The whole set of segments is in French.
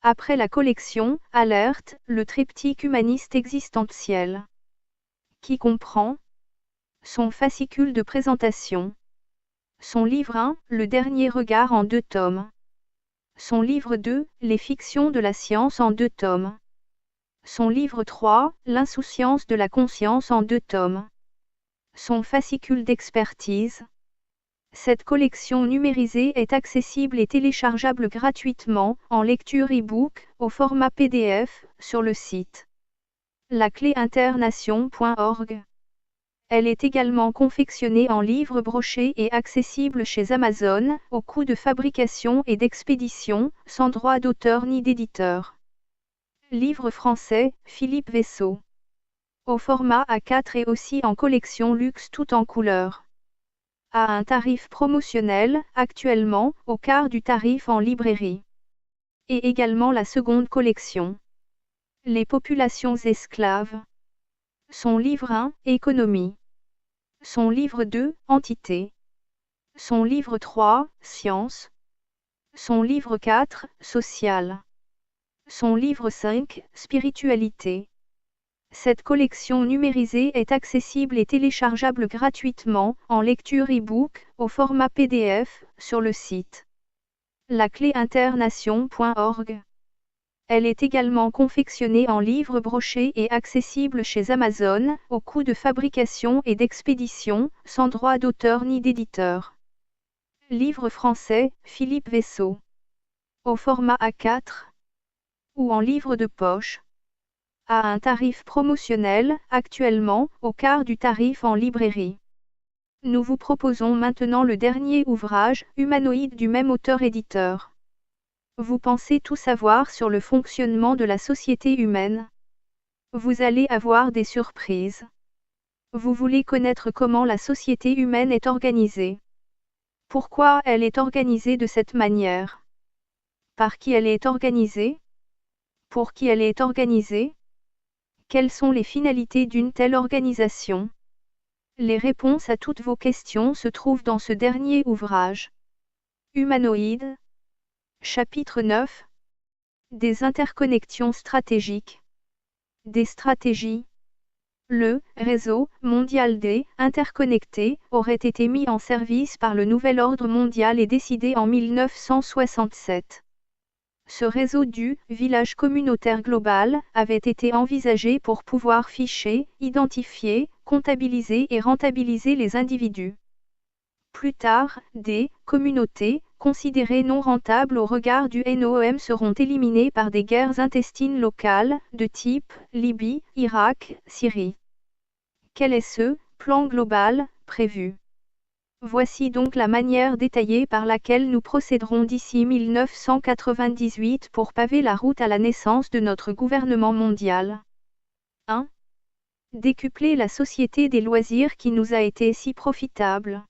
Après la collection « Alerte », le triptyque humaniste existentiel, qui comprend son fascicule de présentation, son livre 1, Le dernier regard en 2 tomes, son livre 2, Les fictions de la science en 2 tomes, son livre 3, L'insouciance de la conscience en 2 tomes, son fascicule d'expertise. Cette collection numérisée est accessible et téléchargeable gratuitement, en lecture e-book, au format PDF, sur le site lacléinternation.org. Elle est également confectionnée en livre broché et accessible chez Amazon, au coût de fabrication et d'expédition, sans droit d'auteur ni d'éditeur. Livre français, Philippe Vaisseau. Au format A4 et aussi en collection luxe tout en couleur. À un tarif promotionnel, actuellement, au quart du tarif en librairie. Et également la seconde collection. Les populations esclaves. Son livre 1, Économie. Son livre 2, Entité. Son livre 3, Science. Son livre 4, Social. Son livre 5, Spiritualité. Cette collection numérisée est accessible et téléchargeable gratuitement, en lecture e-book, au format PDF, sur le site lacléinternation.org. Elle est également confectionnée en livre broché et accessible chez Amazon, au coût de fabrication et d'expédition, sans droit d'auteur ni d'éditeur. Livre français, Philippe Vaisseau. Au format A4 ou en livre de poche. À un tarif promotionnel, actuellement, au quart du tarif en librairie. Nous vous proposons maintenant le dernier ouvrage, Humanoïde du même auteur-éditeur. Vous pensez tout savoir sur le fonctionnement de la société humaine? Vous allez avoir des surprises. Vous voulez connaître comment la société humaine est organisée? Pourquoi elle est organisée de cette manière? Par qui elle est organisée? Pour qui elle est organisée? Quelles sont les finalités d'une telle organisation? Les réponses à toutes vos questions se trouvent dans ce dernier ouvrage. Humanoïde. Chapitre 9. Des interconnexions stratégiques. Des stratégies. Le réseau mondial des interconnectés aurait été mis en service par le nouvel ordre mondial et décidé en 1967. Ce réseau du village communautaire global avait été envisagé pour pouvoir ficher, identifier, comptabiliser et rentabiliser les individus. Plus tard, des communautés, considérées non rentables au regard du NOM, seront éliminées par des guerres intestines locales, de type Libye, Irak, Syrie. Quel est ce plan global prévu? Voici donc la manière détaillée par laquelle nous procéderons d'ici 1998 pour paver la route à la naissance de notre gouvernement mondial. 1. Décupler la société des loisirs qui nous a été si profitable.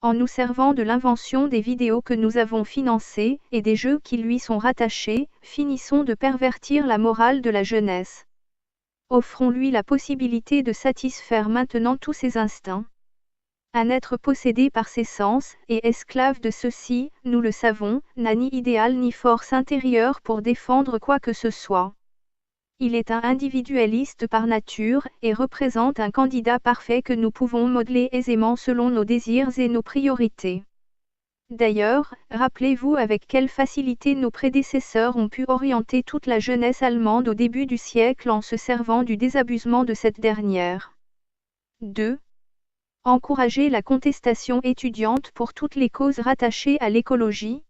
En nous servant de l'invention des vidéos que nous avons financées, et des jeux qui lui sont rattachés, finissons de pervertir la morale de la jeunesse. Offrons-lui la possibilité de satisfaire maintenant tous ses instincts. Un être possédé par ses sens, et esclave de ceux-ci, nous le savons, n'a ni idéal ni force intérieure pour défendre quoi que ce soit. Il est un individualiste par nature, et représente un candidat parfait que nous pouvons modeler aisément selon nos désirs et nos priorités. D'ailleurs, rappelez-vous avec quelle facilité nos prédécesseurs ont pu orienter toute la jeunesse allemande au début du siècle en se servant du désabusement de cette dernière. 2. Encourager la contestation étudiante pour toutes les causes rattachées à l'écologie.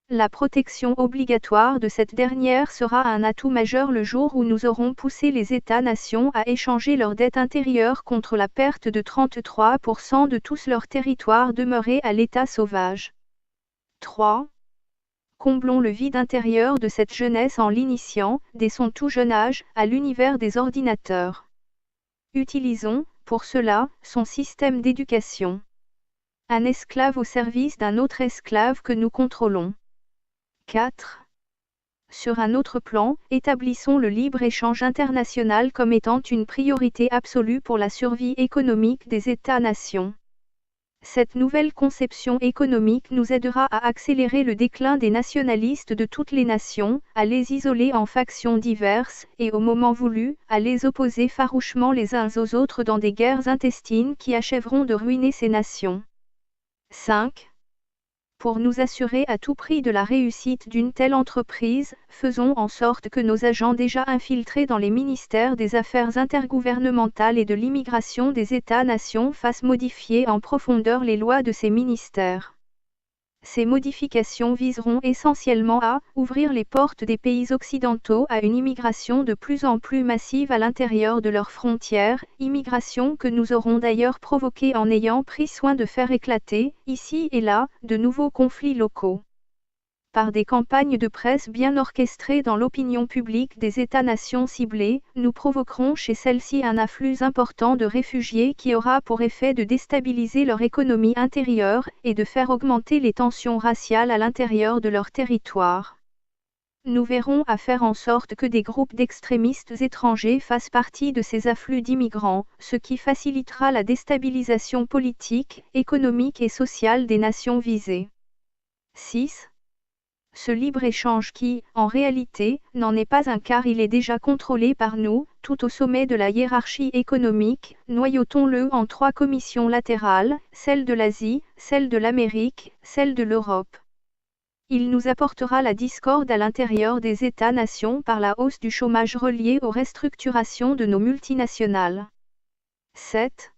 La protection obligatoire de cette dernière sera un atout majeur le jour où nous aurons poussé les États-nations à échanger leur dette intérieure contre la perte de 33% de tous leurs territoires demeurés à l'état sauvage. 3. Comblons le vide intérieur de cette jeunesse en l'initiant, dès son tout jeune âge, à l'univers des ordinateurs. Utilisons, pour cela, son système d'éducation. Un esclave au service d'un autre esclave que nous contrôlons. 4. Sur un autre plan, établissons le libre-échange international comme étant une priorité absolue pour la survie économique des États-nations. Cette nouvelle conception économique nous aidera à accélérer le déclin des nationalistes de toutes les nations, à les isoler en factions diverses, et au moment voulu, à les opposer farouchement les uns aux autres dans des guerres intestines qui achèveront de ruiner ces nations. 5. Pour nous assurer à tout prix de la réussite d'une telle entreprise, faisons en sorte que nos agents déjà infiltrés dans les ministères des Affaires intergouvernementales et de l'immigration des États-nations fassent modifier en profondeur les lois de ces ministères. Ces modifications viseront essentiellement à ouvrir les portes des pays occidentaux à une immigration de plus en plus massive à l'intérieur de leurs frontières, immigration que nous aurons d'ailleurs provoquée en ayant pris soin de faire éclater, ici et là, de nouveaux conflits locaux. Par des campagnes de presse bien orchestrées dans l'opinion publique des États-nations ciblés, nous provoquerons chez celles-ci un afflux important de réfugiés qui aura pour effet de déstabiliser leur économie intérieure et de faire augmenter les tensions raciales à l'intérieur de leur territoire. Nous verrons à faire en sorte que des groupes d'extrémistes étrangers fassent partie de ces afflux d'immigrants, ce qui facilitera la déstabilisation politique, économique et sociale des nations visées. 6. Ce libre-échange qui, en réalité, n'en est pas un car il est déjà contrôlé par nous, tout au sommet de la hiérarchie économique, noyautons-le en 3 commissions latérales, celle de l'Asie, celle de l'Amérique, celle de l'Europe. Il nous apportera la discorde à l'intérieur des États-nations par la hausse du chômage relié aux restructurations de nos multinationales. 7.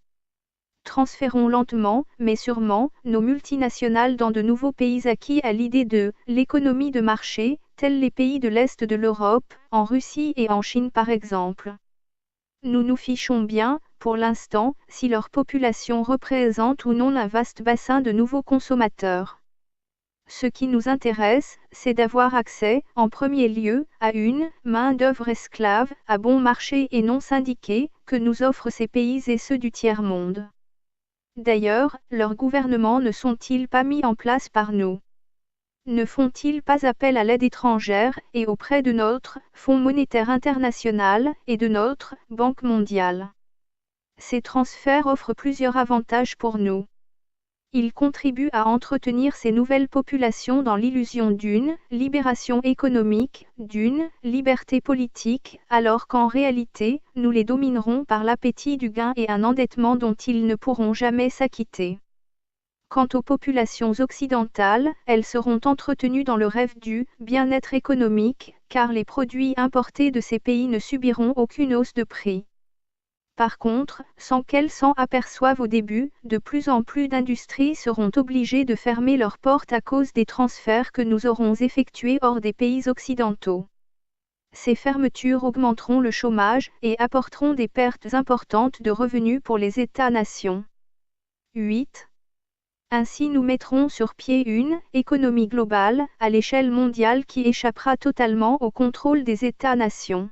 Transférons lentement, mais sûrement, nos multinationales dans de nouveaux pays acquis à l'idée de l'économie de marché, tels les pays de l'Est de l'Europe, en Russie et en Chine par exemple. Nous nous fichons bien, pour l'instant, si leur population représente ou non un vaste bassin de nouveaux consommateurs. Ce qui nous intéresse, c'est d'avoir accès, en premier lieu, à une main-d'œuvre esclave, à bon marché et non syndiquée, que nous offrent ces pays et ceux du tiers-monde. D'ailleurs, leurs gouvernements ne sont-ils pas mis en place par nous? Ne font-ils pas appel à l'aide étrangère, et auprès de notre Fonds monétaire international, et de notre Banque mondiale? Ces transferts offrent plusieurs avantages pour nous. Ils contribuent à entretenir ces nouvelles populations dans l'illusion d'une libération économique, d'une liberté politique, alors qu'en réalité, nous les dominerons par l'appétit du gain et un endettement dont ils ne pourront jamais s'acquitter. Quant aux populations occidentales, elles seront entretenues dans le rêve du bien-être économique, car les produits importés de ces pays ne subiront aucune hausse de prix. Par contre, sans qu'elles s'en aperçoivent au début, de plus en plus d'industries seront obligées de fermer leurs portes à cause des transferts que nous aurons effectués hors des pays occidentaux. Ces fermetures augmenteront le chômage et apporteront des pertes importantes de revenus pour les États-nations. 8. Ainsi nous mettrons sur pied une économie globale, à l'échelle mondiale qui échappera totalement au contrôle des États-nations.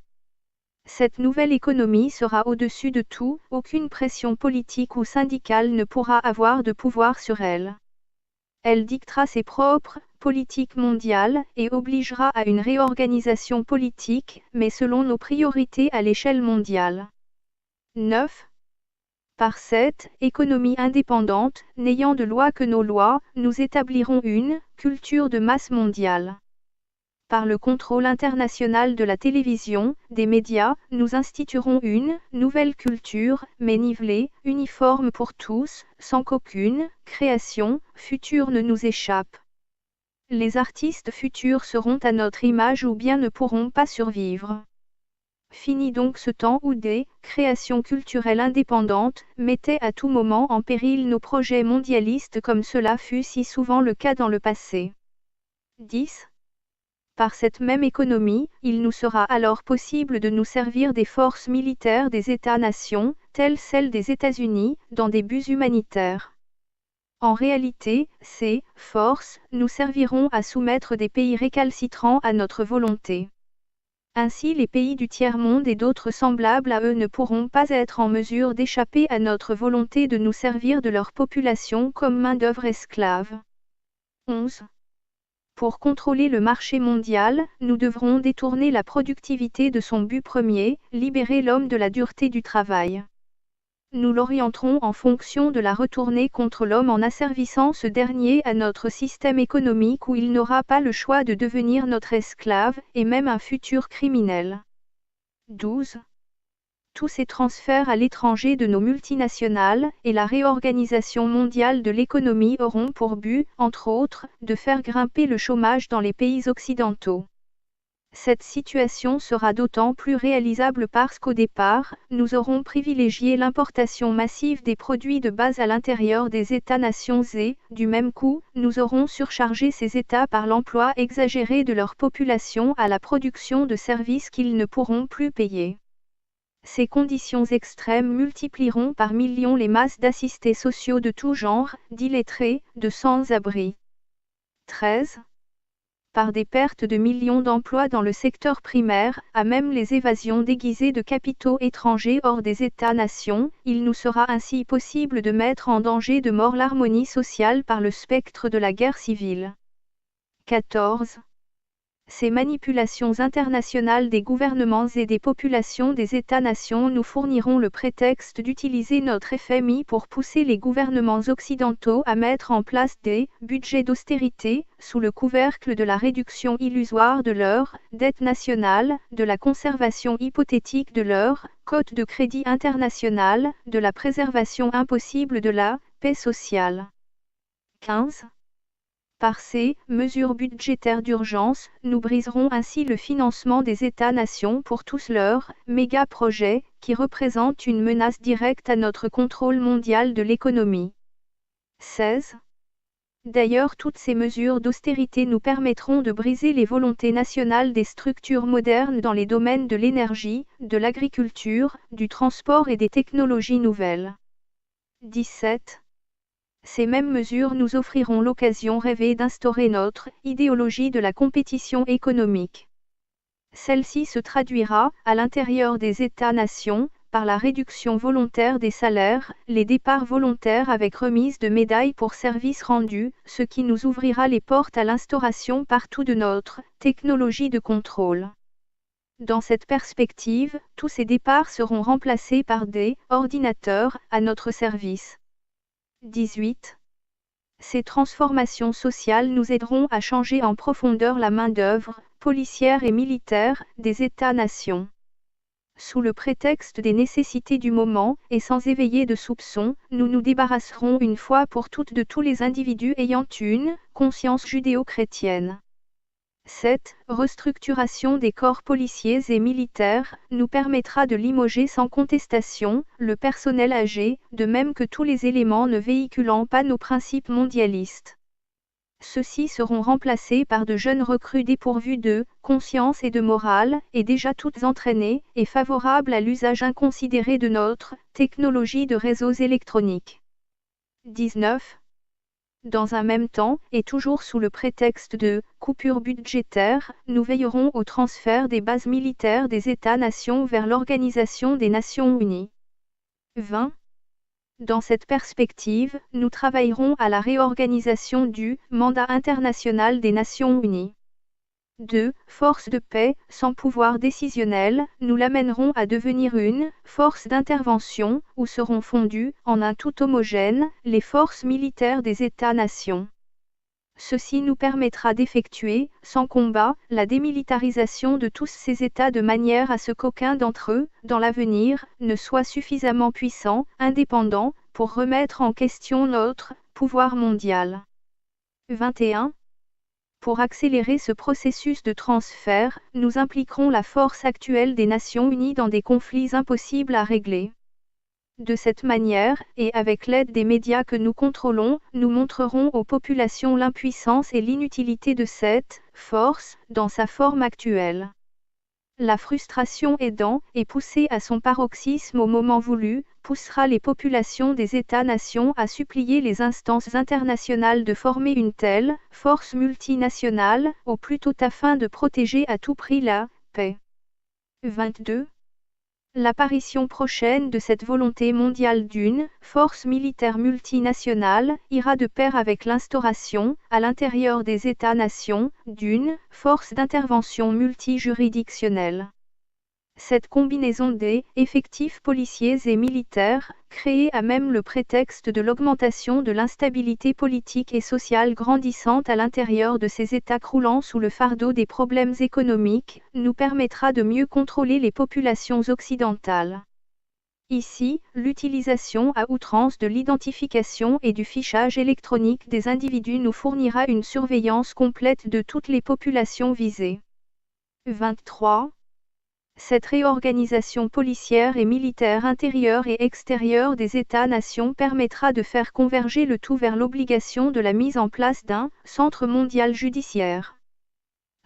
Cette nouvelle économie sera au-dessus de tout, aucune pression politique ou syndicale ne pourra avoir de pouvoir sur elle. Elle dictera ses propres politiques mondiales et obligera à une réorganisation politique, mais selon nos priorités à l'échelle mondiale. 9. Par cette économie indépendante, n'ayant de loi que nos lois, nous établirons une culture de masse mondiale. Par le contrôle international de la télévision, des médias, nous instituerons une nouvelle culture, mais nivelée, uniforme pour tous, sans qu'aucune création future ne nous échappe. Les artistes futurs seront à notre image ou bien ne pourront pas survivre. Fini donc ce temps où des créations culturelles indépendantes mettaient à tout moment en péril nos projets mondialistes comme cela fut si souvent le cas dans le passé. 10. Par cette même économie, il nous sera alors possible de nous servir des forces militaires des États-nations, telles celles des États-Unis, dans des buts humanitaires. En réalité, ces forces nous serviront à soumettre des pays récalcitrants à notre volonté. Ainsi les pays du tiers-monde et d'autres semblables à eux ne pourront pas être en mesure d'échapper à notre volonté de nous servir de leur population comme main-d'œuvre esclave. 11. Pour contrôler le marché mondial, nous devrons détourner la productivité de son but premier, libérer l'homme de la dureté du travail. nous l'orienterons en fonction de la retourner contre l'homme en asservissant ce dernier à notre système économique où il n'aura pas le choix de devenir notre esclave, et même un futur criminel. 12. Tous ces transferts à l'étranger de nos multinationales et la réorganisation mondiale de l'économie auront pour but, entre autres, de faire grimper le chômage dans les pays occidentaux. Cette situation sera d'autant plus réalisable parce qu'au départ, nous aurons privilégié l'importation massive des produits de base à l'intérieur des États-nations et, du même coup, nous aurons surchargé ces États par l'emploi exagéré de leur population à la production de services qu'ils ne pourront plus payer. Ces conditions extrêmes multiplieront par millions les masses d'assistés sociaux de tout genre, d'illettrés, de sans-abri. 13. Par des pertes de millions d'emplois dans le secteur primaire, à même les évasions déguisées de capitaux étrangers hors des États-nations, il nous sera ainsi possible de mettre en danger de mort l'harmonie sociale par le spectre de la guerre civile. 14. Ces manipulations internationales des gouvernements et des populations des États-nations nous fourniront le prétexte d'utiliser notre FMI pour pousser les gouvernements occidentaux à mettre en place des budgets d'austérité, sous le couvercle de la réduction illusoire de leur dette nationale, de la conservation hypothétique de leur cote de crédit internationale, de la préservation impossible de la paix sociale. 15. Par ces mesures budgétaires d'urgence, nous briserons ainsi le financement des États-nations pour tous leurs méga-projets, qui représentent une menace directe à notre contrôle mondial de l'économie. 16. D'ailleurs, toutes ces mesures d'austérité nous permettront de briser les volontés nationales des structures modernes dans les domaines de l'énergie, de l'agriculture, du transport et des technologies nouvelles. 17. Ces mêmes mesures nous offriront l'occasion rêvée d'instaurer notre idéologie de la compétition économique. Celle-ci se traduira, à l'intérieur des États-nations, par la réduction volontaire des salaires, les départs volontaires avec remise de médailles pour services rendus, ce qui nous ouvrira les portes à l'instauration partout de notre technologie de contrôle. Dans cette perspective, tous ces départs seront remplacés par des ordinateurs à notre service. 18. Ces transformations sociales nous aideront à changer en profondeur la main-d'œuvre, policière et militaire, des États-nations. Sous le prétexte des nécessités du moment, et sans éveiller de soupçons, nous nous débarrasserons une fois pour toutes de tous les individus ayant une conscience judéo-chrétienne. 7. Restructuration des corps policiers et militaires nous permettra de limoger sans contestation le personnel âgé, de même que tous les éléments ne véhiculant pas nos principes mondialistes. Ceux-ci seront remplacés par de jeunes recrues dépourvues de conscience et de morale, et déjà toutes entraînées et favorables à l'usage inconsidéré de notre technologie de réseaux électroniques. 19. Dans un même temps, et toujours sous le prétexte de coupure budgétaire, nous veillerons au transfert des bases militaires des États-nations vers l'Organisation des Nations Unies. 20. Dans cette perspective, nous travaillerons à la réorganisation du mandat international des Nations Unies. 2. Force de paix, sans pouvoir décisionnel, nous l'amènerons à devenir une force d'intervention, où seront fondues, en un tout homogène, les forces militaires des États-nations. Ceci nous permettra d'effectuer, sans combat, la démilitarisation de tous ces États de manière à ce qu'aucun d'entre eux, dans l'avenir, ne soit suffisamment puissant, indépendant, pour remettre en question notre pouvoir mondial. 21. Pour accélérer ce processus de transfert, nous impliquerons la force actuelle des Nations Unies dans des conflits impossibles à régler. De cette manière, et avec l'aide des médias que nous contrôlons, nous montrerons aux populations l'impuissance et l'inutilité de cette force, dans sa forme actuelle. La frustration aidant, et poussée à son paroxysme au moment voulu, poussera les populations des États-nations à supplier les instances internationales de former une telle force multinationale, au plus tôt afin de protéger à tout prix la paix. 22. L'apparition prochaine de cette volonté mondiale d'une force militaire multinationale ira de pair avec l'instauration, à l'intérieur des États-nations, d'une force d'intervention multijuridictionnelle. Cette combinaison des effectifs policiers et militaires, créée à même le prétexte de l'augmentation de l'instabilité politique et sociale grandissante à l'intérieur de ces États croulant sous le fardeau des problèmes économiques, nous permettra de mieux contrôler les populations occidentales. Ici, l'utilisation à outrance de l'identification et du fichage électronique des individus nous fournira une surveillance complète de toutes les populations visées. 23. Cette réorganisation policière et militaire intérieure et extérieure des États-nations permettra de faire converger le tout vers l'obligation de la mise en place d'un centre mondial judiciaire.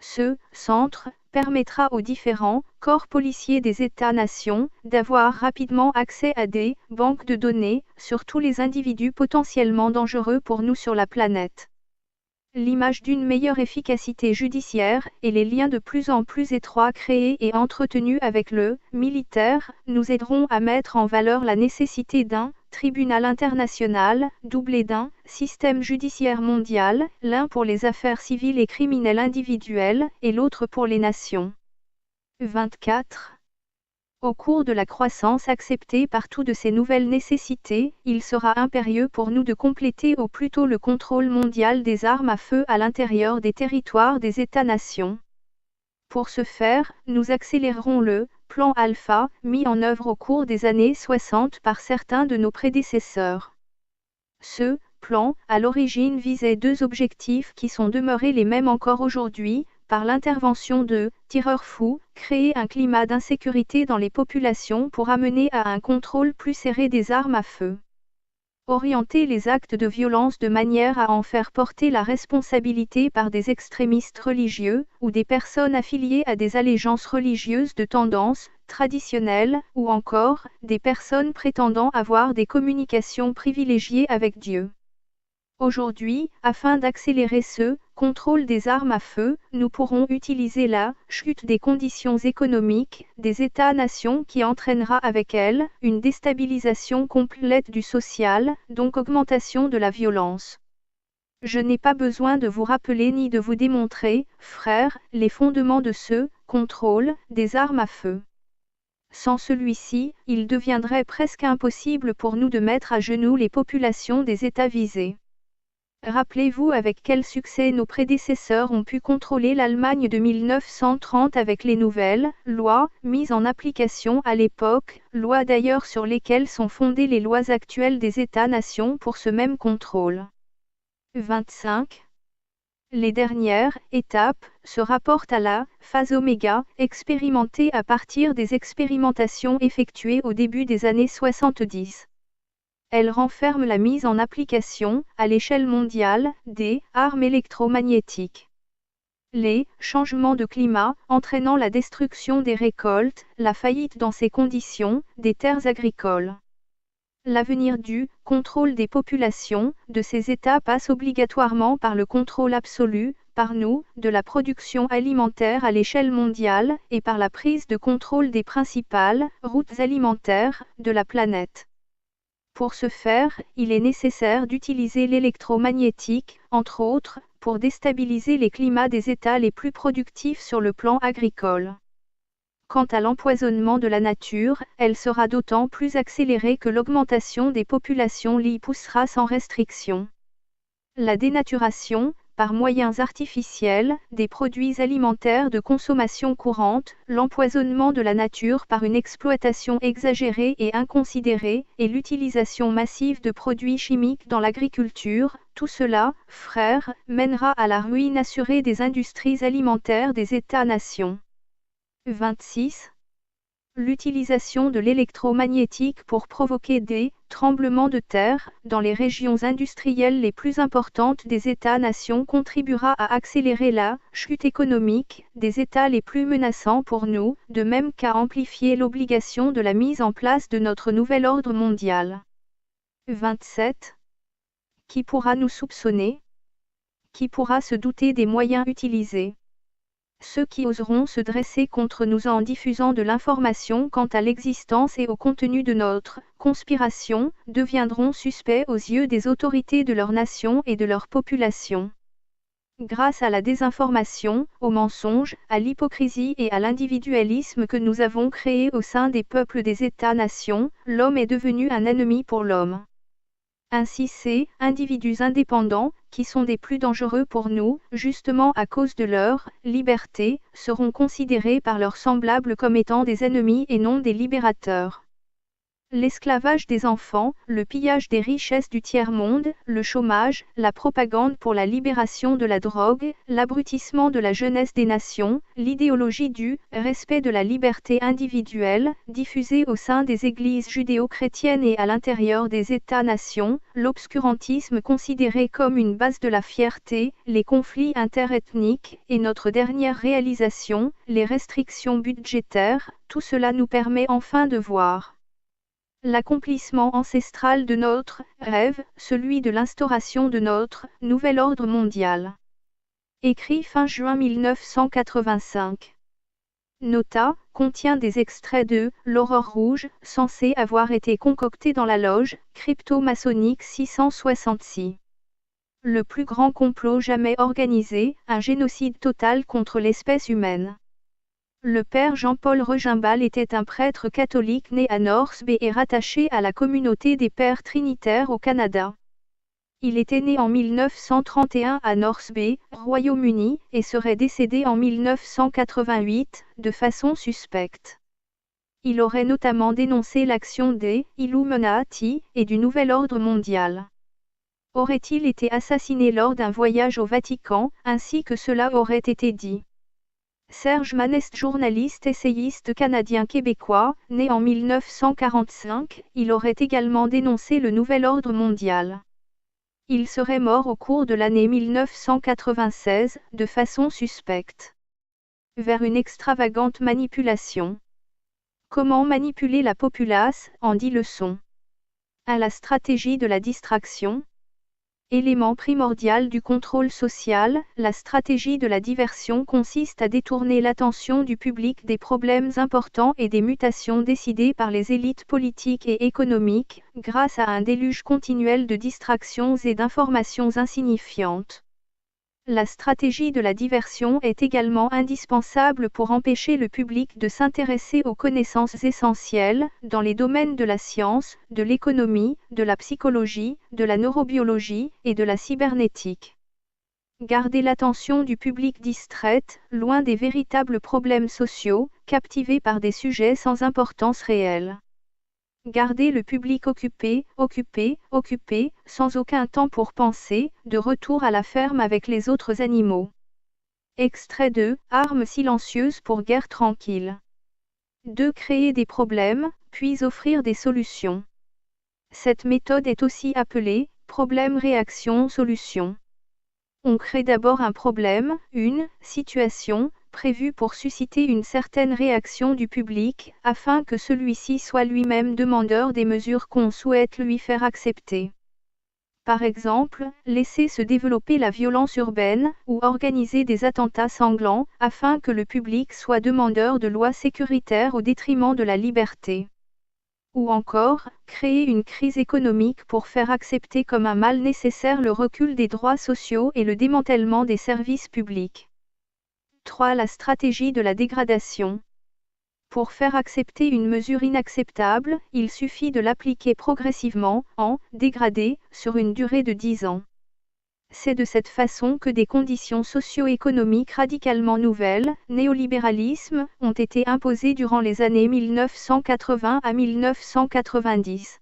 Ce centre permettra aux différents corps policiers des États-nations d'avoir rapidement accès à des banques de données sur tous les individus potentiellement dangereux pour nous sur la planète. L'image d'une meilleure efficacité judiciaire et les liens de plus en plus étroits créés et entretenus avec le militaire nous aideront à mettre en valeur la nécessité d'un tribunal international, doublé d'un système judiciaire mondial, l'un pour les affaires civiles et criminelles individuelles et l'autre pour les nations. 24. Au cours de la croissance acceptée par toutes de ces nouvelles nécessités, il sera impérieux pour nous de compléter au plus tôt le contrôle mondial des armes à feu à l'intérieur des territoires des États-nations. Pour ce faire, nous accélérerons le plan Alpha, mis en œuvre au cours des années 60 par certains de nos prédécesseurs. Ce plan, à l'origine, visait deux objectifs qui sont demeurés les mêmes encore aujourd'hui, par l'intervention de tireurs fous, créer un climat d'insécurité dans les populations pour amener à un contrôle plus serré des armes à feu. Orienter les actes de violence de manière à en faire porter la responsabilité par des extrémistes religieux, ou des personnes affiliées à des allégeances religieuses de tendance traditionnelle, ou encore, des personnes prétendant avoir des communications privilégiées avec Dieu. Aujourd'hui, afin d'accélérer ce contrôle des armes à feu, nous pourrons utiliser la chute des conditions économiques des États-nations qui entraînera avec elle une déstabilisation complète du social, donc augmentation de la violence. Je n'ai pas besoin de vous rappeler ni de vous démontrer, frères, les fondements de ce contrôle des armes à feu. Sans celui-ci, il deviendrait presque impossible pour nous de mettre à genoux les populations des États visés. Rappelez-vous avec quel succès nos prédécesseurs ont pu contrôler l'Allemagne de 1930 avec les nouvelles lois mises en application à l'époque, lois d'ailleurs sur lesquelles sont fondées les lois actuelles des États-nations pour ce même contrôle. 25. Les dernières étapes se rapportent à la phase oméga, expérimentée à partir des expérimentations effectuées au début des années 70. Elle renferme la mise en application, à l'échelle mondiale, des armes électromagnétiques. Les changements de climat, entraînant la destruction des récoltes, la faillite dans ces conditions, des terres agricoles. L'avenir du contrôle des populations, de ces États passe obligatoirement par le contrôle absolu, par nous, de la production alimentaire à l'échelle mondiale, et par la prise de contrôle des principales routes alimentaires de la planète. Pour ce faire, il est nécessaire d'utiliser l'électromagnétique, entre autres, pour déstabiliser les climats des États les plus productifs sur le plan agricole. Quant à l'empoisonnement de la nature, elle sera d'autant plus accélérée que l'augmentation des populations l'y poussera sans restriction. La dénaturation, par moyens artificiels, des produits alimentaires de consommation courante, l'empoisonnement de la nature par une exploitation exagérée et inconsidérée, et l'utilisation massive de produits chimiques dans l'agriculture, tout cela, frères, mènera à la ruine assurée des industries alimentaires des États-nations. 26. L'utilisation de l'électromagnétique pour provoquer des tremblements de terre dans les régions industrielles les plus importantes des États-nations contribuera à accélérer la chute économique des États les plus menaçants pour nous, de même qu'à amplifier l'obligation de la mise en place de notre nouvel ordre mondial. 27. Qui pourra nous soupçonner? Qui pourra se douter des moyens utilisés? Ceux qui oseront se dresser contre nous en diffusant de l'information quant à l'existence et au contenu de notre conspiration, deviendront suspects aux yeux des autorités de leur nation et de leur population. grâce à la désinformation, au mensonge, à l'hypocrisie et à l'individualisme que nous avons créé au sein des peuples des États-nations, l'homme est devenu un ennemi pour l'homme. Ainsi ces individus indépendants, qui sont des plus dangereux pour nous, justement à cause de leur liberté, seront considérés par leurs semblables comme étant des ennemis et non des libérateurs. L'esclavage des enfants, le pillage des richesses du tiers-monde, le chômage, la propagande pour la libération de la drogue, l'abrutissement de la jeunesse des nations, l'idéologie du respect de la liberté individuelle, diffusée au sein des églises judéo-chrétiennes et à l'intérieur des États-nations, l'obscurantisme considéré comme une base de la fierté, les conflits interethniques, et notre dernière réalisation, les restrictions budgétaires, tout cela nous permet enfin de voir l'accomplissement ancestral de notre rêve, celui de l'instauration de notre nouvel ordre mondial. Écrit fin juin 1985. Nota, contient des extraits de L'Aurore rouge, censé avoir été concocté dans la loge crypto-maçonnique 666. Le plus grand complot jamais organisé, un génocide total contre l'espèce humaine. Le père Jean-Paul Regimbal était un prêtre catholique né à North Bay et rattaché à la communauté des Pères Trinitaires au Canada. Il était né en 1931 à North Bay, Royaume-Uni, et serait décédé en 1988, de façon suspecte. Il aurait notamment dénoncé l'action des Illuminati et du Nouvel Ordre mondial. Aurait-il été assassiné lors d'un voyage au Vatican, ainsi que cela aurait été dit. Serge Manest, journaliste essayiste canadien-québécois, né en 1945, il aurait également dénoncé le Nouvel Ordre mondial. Il serait mort au cours de l'année 1996, de façon suspecte. Vers une extravagante manipulation. Comment manipuler la populace, en 10 leçons. À la stratégie de la distraction. Élément primordial du contrôle social, la stratégie de la diversion consiste à détourner l'attention du public des problèmes importants et des mutations décidées par les élites politiques et économiques, grâce à un déluge continuel de distractions et d'informations insignifiantes. La stratégie de la diversion est également indispensable pour empêcher le public de s'intéresser aux connaissances essentielles, dans les domaines de la science, de l'économie, de la psychologie, de la neurobiologie, et de la cybernétique. Garder l'attention du public distraite, loin des véritables problèmes sociaux, captivé par des sujets sans importance réelle. Garder le public occupé, sans aucun temps pour penser, de retour à la ferme avec les autres animaux. Extrait 2, Armes silencieuses pour guerre tranquille. 2. Créer des problèmes, puis offrir des solutions. Cette méthode est aussi appelée problème-réaction-solution. On crée d'abord un problème, une situation, prévue pour susciter une certaine réaction du public, afin que celui-ci soit lui-même demandeur des mesures qu'on souhaite lui faire accepter. Par exemple, laisser se développer la violence urbaine, ou organiser des attentats sanglants, afin que le public soit demandeur de lois sécuritaires au détriment de la liberté. Ou encore, créer une crise économique pour faire accepter comme un mal nécessaire le recul des droits sociaux et le démantèlement des services publics. 3. La stratégie de la dégradation. Pour faire accepter une mesure inacceptable, il suffit de l'appliquer progressivement, en dégradé, sur une durée de 10 ans. C'est de cette façon que des conditions socio-économiques radicalement nouvelles, néolibéralisme, ont été imposées durant les années 1980 à 1990.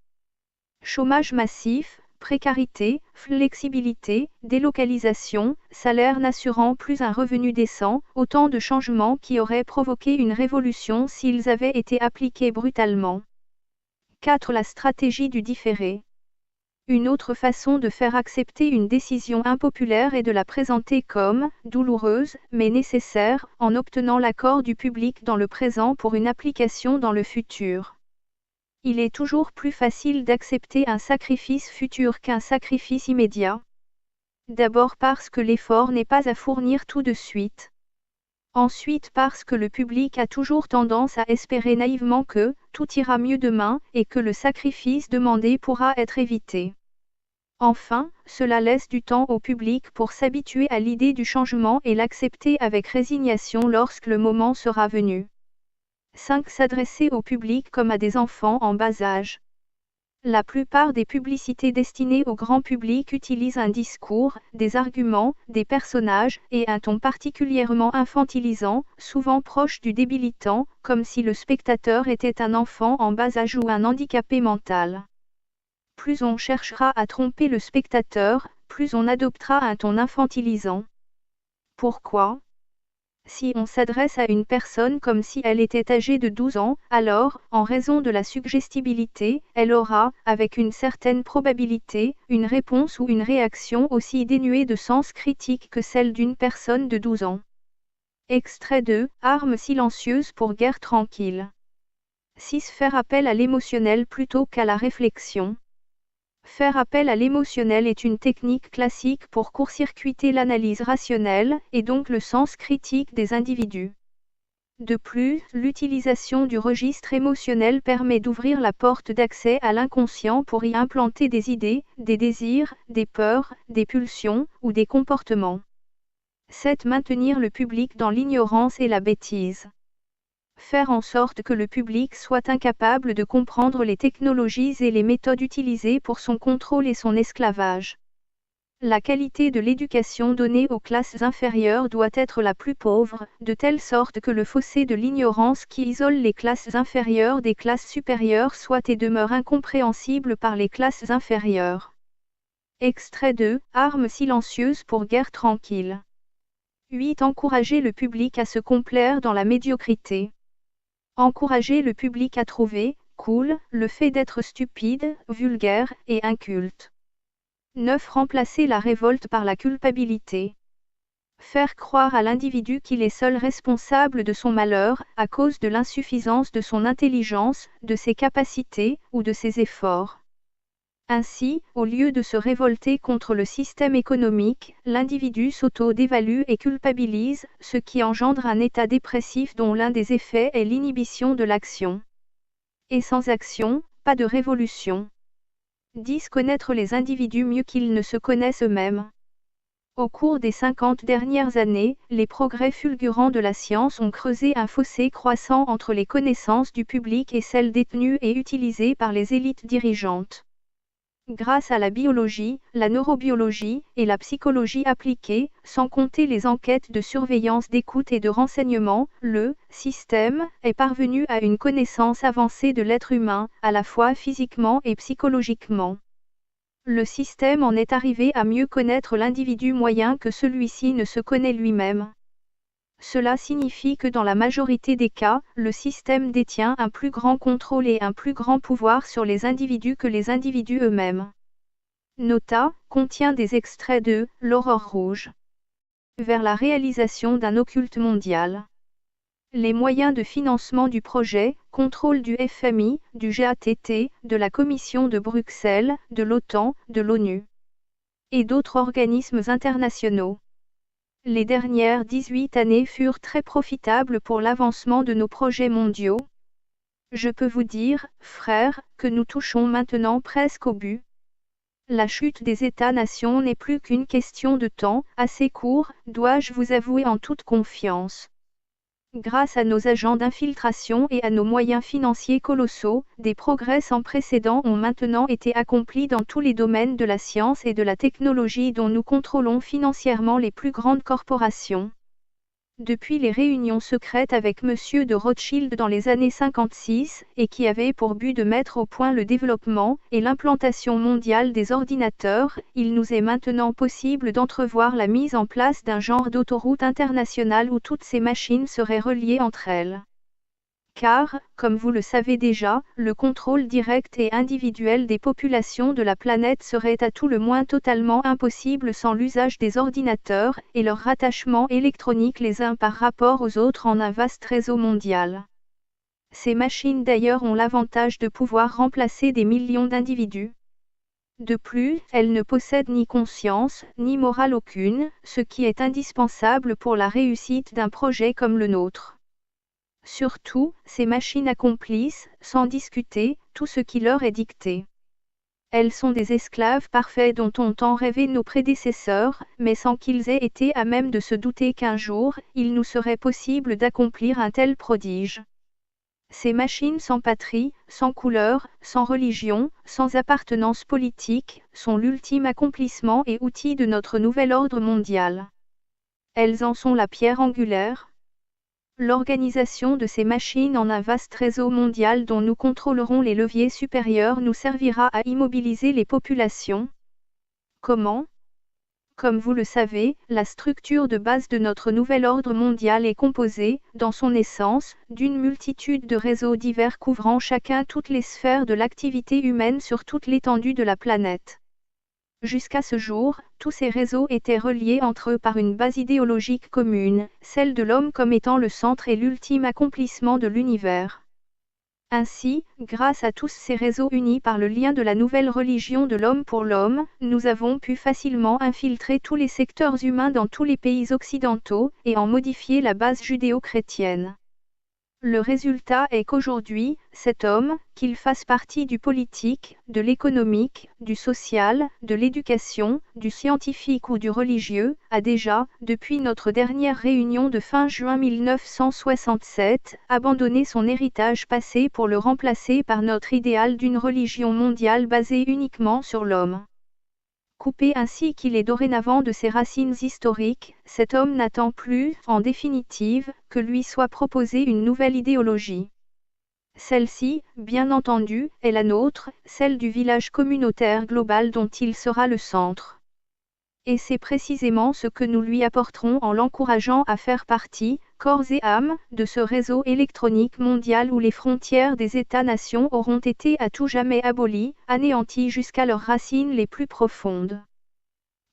Chômage massif, précarité, flexibilité, délocalisation, salaire n'assurant plus un revenu décent, autant de changements qui auraient provoqué une révolution s'ils avaient été appliqués brutalement. 4. La stratégie du différé. Une autre façon de faire accepter une décision impopulaire est de la présenter comme douloureuse, mais nécessaire, en obtenant l'accord du public dans le présent pour une application dans le futur. Il est toujours plus facile d'accepter un sacrifice futur qu'un sacrifice immédiat. D'abord parce que l'effort n'est pas à fournir tout de suite. Ensuite parce que le public a toujours tendance à espérer naïvement que tout ira mieux demain et que le sacrifice demandé pourra être évité. Enfin, cela laisse du temps au public pour s'habituer à l'idée du changement et l'accepter avec résignation lorsque le moment sera venu. 5. S'adresser au public comme à des enfants en bas âge. La plupart des publicités destinées au grand public utilisent un discours, des arguments, des personnages et un ton particulièrement infantilisant, souvent proche du débilitant, comme si le spectateur était un enfant en bas âge ou un handicapé mental. Plus on cherchera à tromper le spectateur, plus on adoptera un ton infantilisant. Pourquoi ? Si on s'adresse à une personne comme si elle était âgée de 12 ans, alors, en raison de la suggestibilité, elle aura, avec une certaine probabilité, une réponse ou une réaction aussi dénuée de sens critique que celle d'une personne de 12 ans. Extrait 2, Armes silencieuses pour guerre tranquille. 6. Faire appel à l'émotionnel plutôt qu'à la réflexion. Faire appel à l'émotionnel est une technique classique pour court-circuiter l'analyse rationnelle, et donc le sens critique des individus. De plus, l'utilisation du registre émotionnel permet d'ouvrir la porte d'accès à l'inconscient pour y implanter des idées, des désirs, des peurs, des pulsions, ou des comportements. 7. Maintenir le public dans l'ignorance et la bêtise. Faire en sorte que le public soit incapable de comprendre les technologies et les méthodes utilisées pour son contrôle et son esclavage. La qualité de l'éducation donnée aux classes inférieures doit être la plus pauvre, de telle sorte que le fossé de l'ignorance qui isole les classes inférieures des classes supérieures soit et demeure incompréhensible par les classes inférieures. Extrait 2, Armes silencieuses pour guerre tranquille. 8. Encourager le public à se complaire dans la médiocrité. Encourager le public à trouver cool le fait d'être stupide, vulgaire et inculte. 9. Remplacer la révolte par la culpabilité. Faire croire à l'individu qu'il est seul responsable de son malheur, à cause de l'insuffisance de son intelligence, de ses capacités ou de ses efforts. Ainsi, au lieu de se révolter contre le système économique, l'individu s'auto-dévalue et culpabilise, ce qui engendre un état dépressif dont l'un des effets est l'inhibition de l'action. Et sans action, pas de révolution. 10. Connaître les individus mieux qu'ils ne se connaissent eux-mêmes. Au cours des 50 dernières années, les progrès fulgurants de la science ont creusé un fossé croissant entre les connaissances du public et celles détenues et utilisées par les élites dirigeantes. Grâce à la biologie, la neurobiologie et la psychologie appliquée, sans compter les enquêtes de surveillance d'écoute et de renseignement, le système est parvenu à une connaissance avancée de l'être humain, à la fois physiquement et psychologiquement. Le système en est arrivé à mieux connaître l'individu moyen que celui-ci ne se connaît lui-même. Cela signifie que dans la majorité des cas, le système détient un plus grand contrôle et un plus grand pouvoir sur les individus que les individus eux-mêmes. Nota, contient des extraits de L'Aurore rouge. Vers la réalisation d'un occulte mondial. Les moyens de financement du projet, contrôle du FMI, du GATT, de la Commission de Bruxelles, de l'OTAN, de l'ONU. Et d'autres organismes internationaux. Les dernières 18 années furent très profitables pour l'avancement de nos projets mondiaux. Je peux vous dire, frères, que nous touchons maintenant presque au but. La chute des États-nations n'est plus qu'une question de temps, assez court, dois-je vous avouer en toute confiance. Grâce à nos agents d'infiltration et à nos moyens financiers colossaux, des progrès sans précédent ont maintenant été accomplis dans tous les domaines de la science et de la technologie dont nous contrôlons financièrement les plus grandes corporations. Depuis les réunions secrètes avec Monsieur de Rothschild dans les années 56, et qui avaient pour but de mettre au point le développement et l'implantation mondiale des ordinateurs, il nous est maintenant possible d'entrevoir la mise en place d'un genre d'autoroute internationale où toutes ces machines seraient reliées entre elles. Car, comme vous le savez déjà, le contrôle direct et individuel des populations de la planète serait à tout le moins totalement impossible sans l'usage des ordinateurs et leur rattachement électronique les uns par rapport aux autres en un vaste réseau mondial. Ces machines d'ailleurs ont l'avantage de pouvoir remplacer des millions d'individus. De plus, elles ne possèdent ni conscience, ni morale aucune, ce qui est indispensable pour la réussite d'un projet comme le nôtre. Surtout, ces machines accomplissent, sans discuter, tout ce qui leur est dicté. Elles sont des esclaves parfaits dont ont tant rêvé nos prédécesseurs, mais sans qu'ils aient été à même de se douter qu'un jour, il nous serait possible d'accomplir un tel prodige. Ces machines sans patrie, sans couleur, sans religion, sans appartenance politique, sont l'ultime accomplissement et outil de notre nouvel ordre mondial. Elles en sont la pierre angulaire. L'organisation de ces machines en un vaste réseau mondial dont nous contrôlerons les leviers supérieurs nous servira à immobiliser les populations. Comment ? Comme vous le savez, la structure de base de notre nouvel ordre mondial est composée, dans son essence, d'une multitude de réseaux divers couvrant chacun toutes les sphères de l'activité humaine sur toute l'étendue de la planète. Jusqu'à ce jour, tous ces réseaux étaient reliés entre eux par une base idéologique commune, celle de l'homme comme étant le centre et l'ultime accomplissement de l'univers. Ainsi, grâce à tous ces réseaux unis par le lien de la nouvelle religion de l'homme pour l'homme, nous avons pu facilement infiltrer tous les secteurs humains dans tous les pays occidentaux, et en modifier la base judéo-chrétienne. Le résultat est qu'aujourd'hui, cet homme, qu'il fasse partie du politique, de l'économique, du social, de l'éducation, du scientifique ou du religieux, a déjà, depuis notre dernière réunion de fin juin 1967, abandonné son héritage passé pour le remplacer par notre idéal d'une religion mondiale basée uniquement sur l'homme. Coupé ainsi qu'il est dorénavant de ses racines historiques, cet homme n'attend plus, en définitive, que lui soit proposée une nouvelle idéologie. Celle-ci, bien entendu, est la nôtre, celle du village communautaire global dont il sera le centre. Et c'est précisément ce que nous lui apporterons en l'encourageant à faire partie, corps et âme, de ce réseau électronique mondial où les frontières des États-nations auront été à tout jamais abolies, anéanties jusqu'à leurs racines les plus profondes.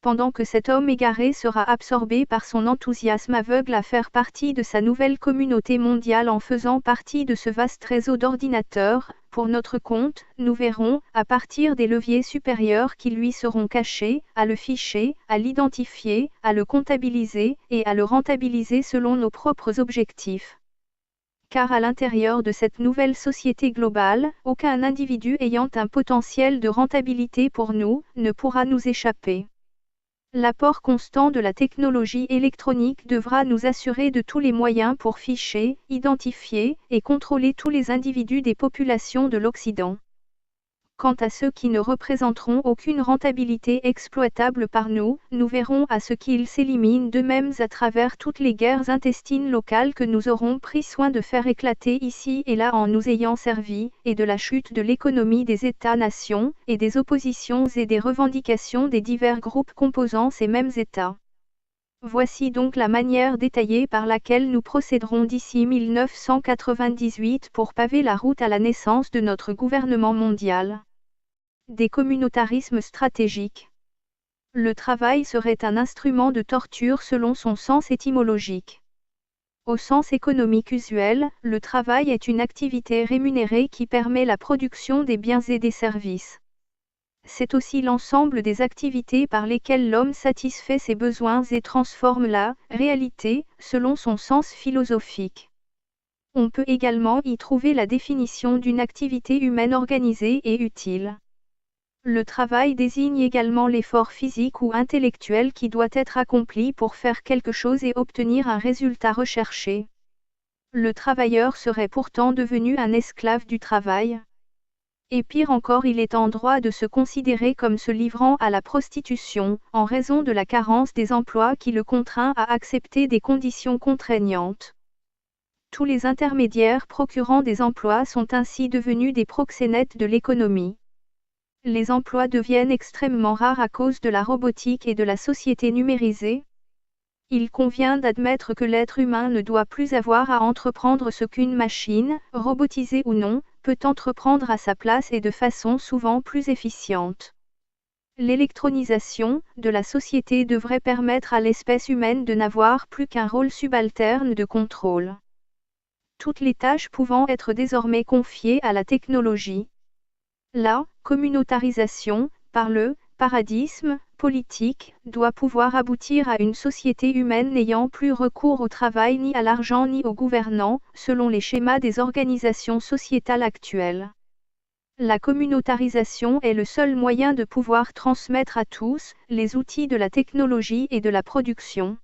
Pendant que cet homme égaré sera absorbé par son enthousiasme aveugle à faire partie de sa nouvelle communauté mondiale en faisant partie de ce vaste réseau d'ordinateurs, pour notre compte, nous verrons, à partir des leviers supérieurs qui lui seront cachés, à le ficher, à l'identifier, à le comptabiliser, et à le rentabiliser selon nos propres objectifs. Car à l'intérieur de cette nouvelle société globale, aucun individu ayant un potentiel de rentabilité pour nous, ne pourra nous échapper. L'apport constant de la technologie électronique devra nous assurer de tous les moyens pour ficher, identifier et contrôler tous les individus des populations de l'Occident. Quant à ceux qui ne représenteront aucune rentabilité exploitable par nous, nous verrons à ce qu'ils s'éliminent d'eux-mêmes à travers toutes les guerres intestines locales que nous aurons pris soin de faire éclater ici et là en nous ayant servi, et de la chute de l'économie des États-nations, et des oppositions et des revendications des divers groupes composant ces mêmes États. Voici donc la manière détaillée par laquelle nous procéderons d'ici 1998 pour paver la route à la naissance de notre gouvernement mondial. Des communautarismes stratégiques. Le travail serait un instrument de torture selon son sens étymologique. Au sens économique usuel, le travail est une activité rémunérée qui permet la production des biens et des services. C'est aussi l'ensemble des activités par lesquelles l'homme satisfait ses besoins et transforme la réalité, selon son sens philosophique. On peut également y trouver la définition d'une activité humaine organisée et utile. Le travail désigne également l'effort physique ou intellectuel qui doit être accompli pour faire quelque chose et obtenir un résultat recherché. Le travailleur serait pourtant devenu un esclave du travail. Et pire encore, il est en droit de se considérer comme se livrant à la prostitution, en raison de la carence des emplois qui le contraint à accepter des conditions contraignantes. Tous les intermédiaires procurant des emplois sont ainsi devenus des proxénètes de l'économie. Les emplois deviennent extrêmement rares à cause de la robotique et de la société numérisée. Il convient d'admettre que l'être humain ne doit plus avoir à entreprendre ce qu'une machine, robotisée ou non, peut entreprendre à sa place et de façon souvent plus efficiente. L'électronisation de la société devrait permettre à l'espèce humaine de n'avoir plus qu'un rôle subalterne de contrôle. Toutes les tâches pouvant être désormais confiées à la technologie. La communautarisation, par le paradigme politique, doit pouvoir aboutir à une société humaine n'ayant plus recours au travail ni à l'argent ni aux gouvernants, selon les schémas des organisations sociétales actuelles. La communautarisation est le seul moyen de pouvoir transmettre à tous les outils de la technologie et de la production.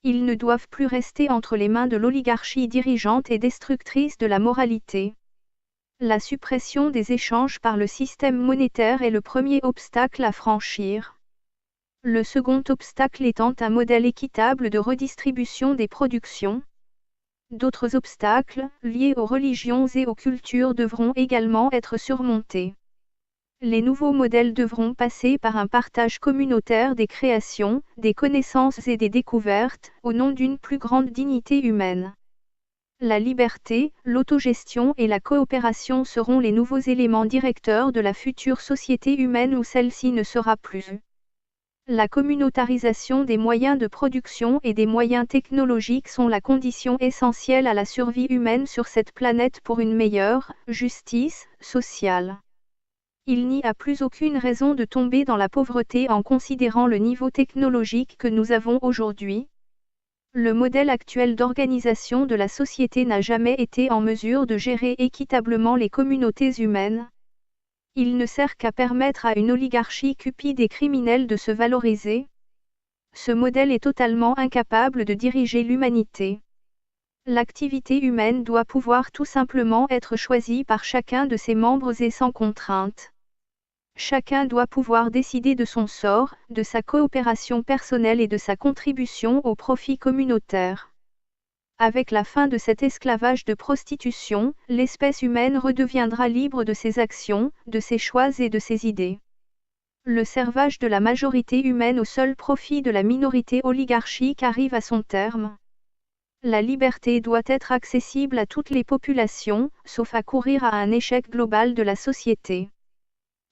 Ils ne doivent plus rester entre les mains de l'oligarchie dirigeante et destructrice de la moralité. La suppression des échanges par le système monétaire est le premier obstacle à franchir. Le second obstacle étant un modèle équitable de redistribution des productions. D'autres obstacles, liés aux religions et aux cultures, devront également être surmontés. Les nouveaux modèles devront passer par un partage communautaire des créations, des connaissances et des découvertes, au nom d'une plus grande dignité humaine. La liberté, l'autogestion et la coopération seront les nouveaux éléments directeurs de la future société humaine où celle-ci ne sera plus. La communautarisation des moyens de production et des moyens technologiques sont la condition essentielle à la survie humaine sur cette planète pour une meilleure justice sociale. Il n'y a plus aucune raison de tomber dans la pauvreté en considérant le niveau technologique que nous avons aujourd'hui. Le modèle actuel d'organisation de la société n'a jamais été en mesure de gérer équitablement les communautés humaines. Il ne sert qu'à permettre à une oligarchie cupide et criminelle de se valoriser. Ce modèle est totalement incapable de diriger l'humanité. L'activité humaine doit pouvoir tout simplement être choisie par chacun de ses membres et sans contrainte. Chacun doit pouvoir décider de son sort, de sa coopération personnelle et de sa contribution au profit communautaire. Avec la fin de cet esclavage de prostitution, l'espèce humaine redeviendra libre de ses actions, de ses choix et de ses idées. Le servage de la majorité humaine au seul profit de la minorité oligarchique arrive à son terme. La liberté doit être accessible à toutes les populations, sauf à courir à un échec global de la société.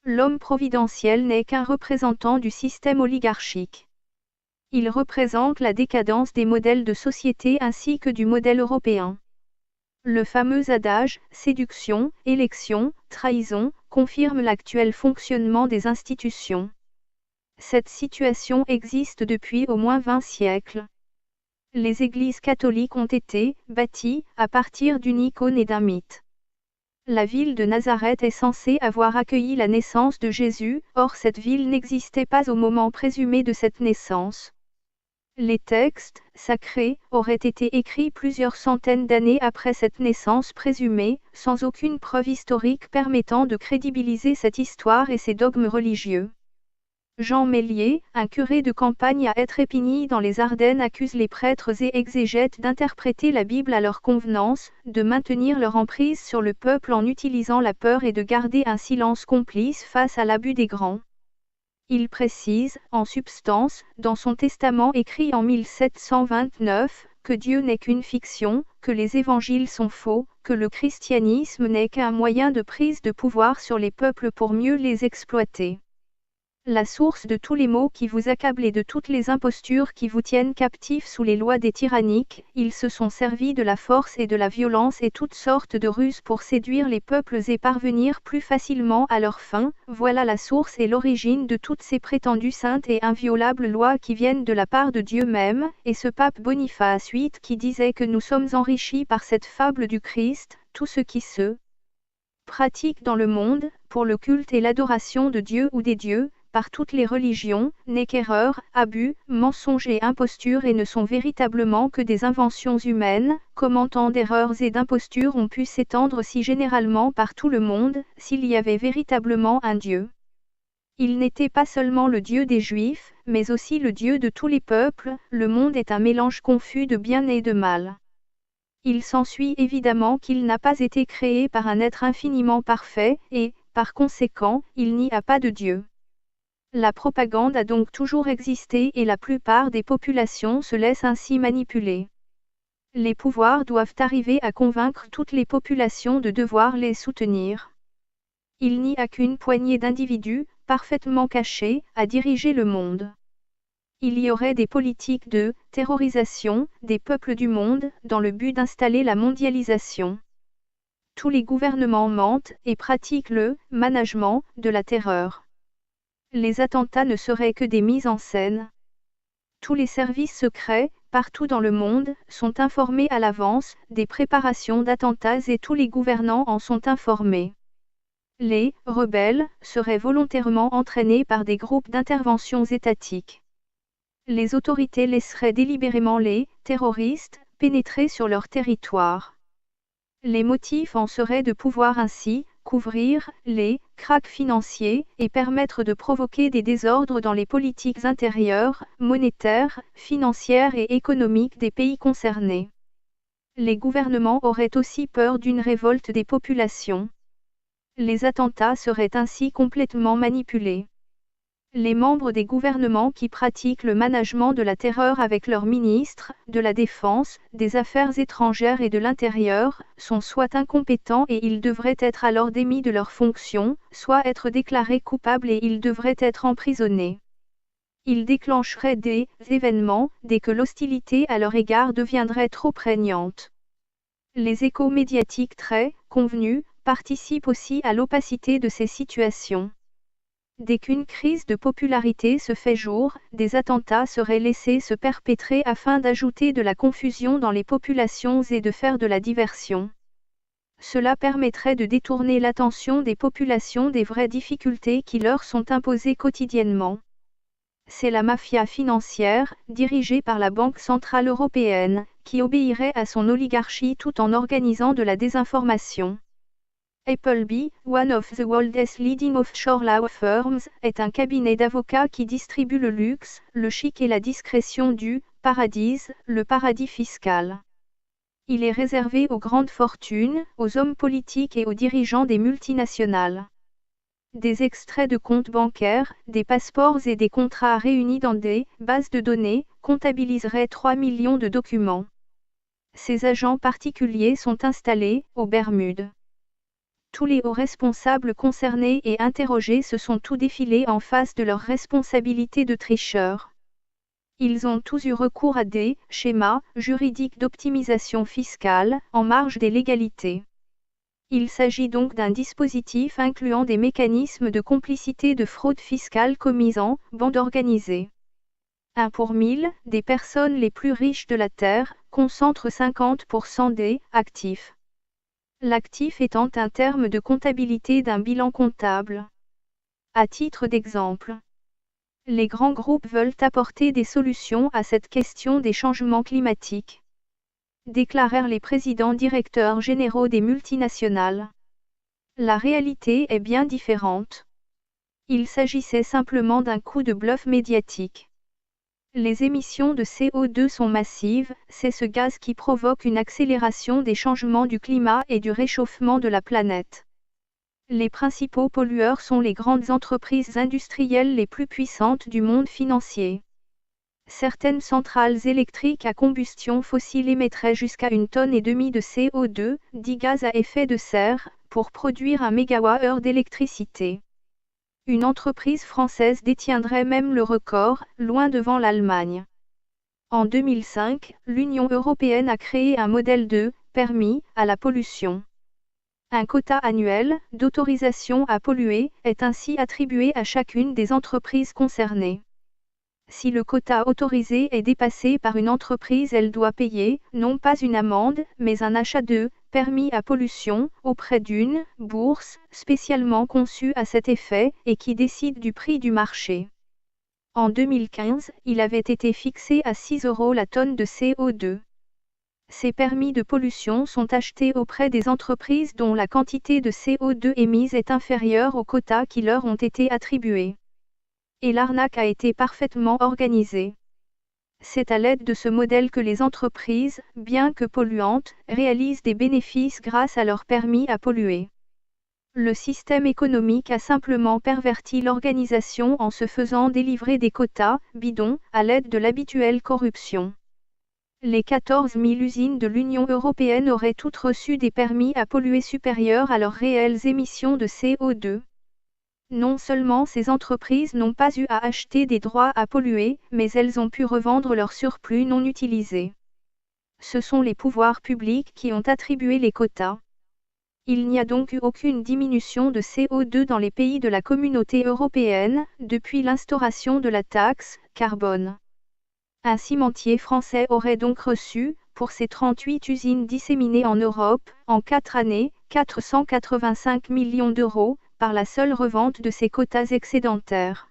L'homme providentiel n'est qu'un représentant du système oligarchique. Il représente la décadence des modèles de société ainsi que du modèle européen. Le fameux adage « séduction, élection, trahison » confirme l'actuel fonctionnement des institutions. Cette situation existe depuis au moins 20 siècles. Les églises catholiques ont été bâties à partir d'une icône et d'un mythe. La ville de Nazareth est censée avoir accueilli la naissance de Jésus, or cette ville n'existait pas au moment présumé de cette naissance. Les textes sacrés auraient été écrits plusieurs centaines d'années après cette naissance présumée, sans aucune preuve historique permettant de crédibiliser cette histoire et ses dogmes religieux. Jean Mélier, un curé de campagne à Étrépigny dans les Ardennes, accuse les prêtres et exégètes d'interpréter la Bible à leur convenance, de maintenir leur emprise sur le peuple en utilisant la peur et de garder un silence complice face à l'abus des grands. Il précise, en substance, dans son testament écrit en 1729, que Dieu n'est qu'une fiction, que les évangiles sont faux, que le christianisme n'est qu'un moyen de prise de pouvoir sur les peuples pour mieux les exploiter. La source de tous les maux qui vous accablent et de toutes les impostures qui vous tiennent captifs sous les lois des tyranniques, ils se sont servis de la force et de la violence et toutes sortes de ruses pour séduire les peuples et parvenir plus facilement à leur fin. Voilà la source et l'origine de toutes ces prétendues saintes et inviolables lois qui viennent de la part de Dieu même, et ce pape Boniface VIII qui disait que nous sommes enrichis par cette fable du Christ, tout ce qui se pratique dans le monde, pour le culte et l'adoration de Dieu ou des dieux, par toutes les religions, n'est qu'erreur, abus, mensonge et imposture et ne sont véritablement que des inventions humaines. Comment tant d'erreurs et d'impostures ont pu s'étendre si généralement par tout le monde, s'il y avait véritablement un Dieu? Il n'était pas seulement le Dieu des Juifs, mais aussi le Dieu de tous les peuples. Le monde est un mélange confus de bien et de mal. Il s'ensuit évidemment qu'il n'a pas été créé par un être infiniment parfait, et, par conséquent, il n'y a pas de Dieu. La propagande a donc toujours existé et la plupart des populations se laissent ainsi manipuler. Les pouvoirs doivent arriver à convaincre toutes les populations de devoir les soutenir. Il n'y a qu'une poignée d'individus, parfaitement cachés, à diriger le monde. Il y aurait des politiques de terrorisation des peuples du monde, dans le but d'installer la mondialisation. Tous les gouvernements mentent et pratiquent le management de la terreur. Les attentats ne seraient que des mises en scène. Tous les services secrets, partout dans le monde, sont informés à l'avance des préparations d'attentats et tous les gouvernants en sont informés. Les « rebelles » seraient volontairement entraînés par des groupes d'intervention étatiques. Les autorités laisseraient délibérément les « terroristes » pénétrer sur leur territoire. Les motifs en seraient de pouvoir ainsi couvrir les cracks financiers et permettre de provoquer des désordres dans les politiques intérieures, monétaires, financières et économiques des pays concernés. Les gouvernements auraient aussi peur d'une révolte des populations. Les attentats seraient ainsi complètement manipulés. Les membres des gouvernements qui pratiquent le management de la terreur avec leurs ministres, de la Défense, des Affaires étrangères et de l'Intérieur, sont soit incompétents et ils devraient être alors démis de leurs fonctions, soit être déclarés coupables et ils devraient être emprisonnés. Ils déclencheraient des événements dès que l'hostilité à leur égard deviendrait trop prégnante. Les échos médiatiques très convenus participent aussi à l'opacité de ces situations. Dès qu'une crise de popularité se fait jour, des attentats seraient laissés se perpétrer afin d'ajouter de la confusion dans les populations et de faire de la diversion. Cela permettrait de détourner l'attention des populations des vraies difficultés qui leur sont imposées quotidiennement. C'est la mafia financière, dirigée par la Banque centrale européenne, qui obéirait à son oligarchie tout en organisant de la désinformation. Appleby, one of the world's leading offshore law firms, est un cabinet d'avocats qui distribue le luxe, le chic et la discrétion du paradis, le paradis fiscal. Il est réservé aux grandes fortunes, aux hommes politiques et aux dirigeants des multinationales. Des extraits de comptes bancaires, des passeports et des contrats réunis dans des bases de données comptabiliseraient 3 millions de documents. Ces agents particuliers sont installés aux Bermudes. Tous les hauts responsables concernés et interrogés se sont tous défilés en face de leurs responsabilités de tricheurs. Ils ont tous eu recours à des schémas juridiques d'optimisation fiscale, en marge des légalités. Il s'agit donc d'un dispositif incluant des mécanismes de complicité de fraude fiscale commise en bande organisée. 1 pour 1000, des personnes les plus riches de la Terre concentrent 50% des actifs. L'actif étant un terme de comptabilité d'un bilan comptable. À titre d'exemple, les grands groupes veulent apporter des solutions à cette question des changements climatiques, déclarèrent les présidents directeurs généraux des multinationales. La réalité est bien différente. Il s'agissait simplement d'un coup de bluff médiatique. Les émissions de CO2 sont massives, c'est ce gaz qui provoque une accélération des changements du climat et du réchauffement de la planète. Les principaux pollueurs sont les grandes entreprises industrielles les plus puissantes du monde financier. Certaines centrales électriques à combustion fossile émettraient jusqu'à 1,5 tonne de CO2, dit gaz à effet de serre, pour produire 1 MWh d'électricité. Une entreprise française détiendrait même le record, loin devant l'Allemagne. En 2005, l'Union européenne a créé un modèle de « permis à la pollution ». Un quota annuel d'autorisation à polluer est ainsi attribué à chacune des entreprises concernées. Si le quota autorisé est dépassé par une entreprise, elle doit payer, non pas une amende, mais un achat de permis à pollution auprès d'une bourse spécialement conçue à cet effet et qui décide du prix du marché. En 2015, il avait été fixé à 6 € la tonne de CO2. Ces permis de pollution sont achetés auprès des entreprises dont la quantité de CO2 émise est inférieure aux quotas qui leur ont été attribués. Et l'arnaque a été parfaitement organisée. C'est à l'aide de ce modèle que les entreprises, bien que polluantes, réalisent des bénéfices grâce à leur permis à polluer. Le système économique a simplement perverti l'organisation en se faisant délivrer des quotas bidons à l'aide de l'habituelle corruption. Les 14 000 usines de l'Union européenne auraient toutes reçu des permis à polluer supérieurs à leurs réelles émissions de CO2. Non seulement ces entreprises n'ont pas eu à acheter des droits à polluer, mais elles ont pu revendre leur surplus non utilisé. Ce sont les pouvoirs publics qui ont attribué les quotas. Il n'y a donc eu aucune diminution de CO2 dans les pays de la Communauté européenne, depuis l'instauration de la taxe carbone. Un cimentier français aurait donc reçu, pour ses 38 usines disséminées en Europe, en 4 années, 485 millions d'euros, par la seule revente de ses quotas excédentaires.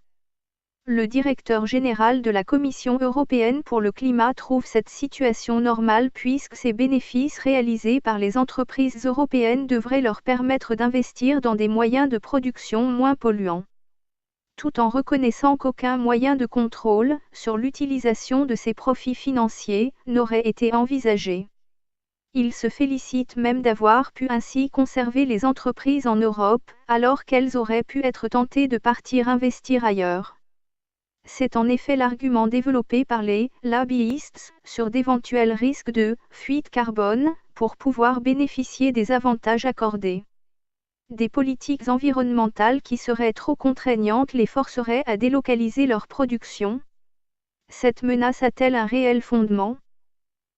Le directeur général de la Commission européenne pour le climat trouve cette situation normale puisque ces bénéfices réalisés par les entreprises européennes devraient leur permettre d'investir dans des moyens de production moins polluants. Tout en reconnaissant qu'aucun moyen de contrôle sur l'utilisation de ces profits financiers n'aurait été envisagé. Il se félicite même d'avoir pu ainsi conserver les entreprises en Europe, alors qu'elles auraient pu être tentées de partir investir ailleurs. C'est en effet l'argument développé par les lobbyistes sur d'éventuels risques de fuite carbone pour pouvoir bénéficier des avantages accordés. Des politiques environnementales qui seraient trop contraignantes les forceraient à délocaliser leur production. Cette menace a-t-elle un réel fondement ?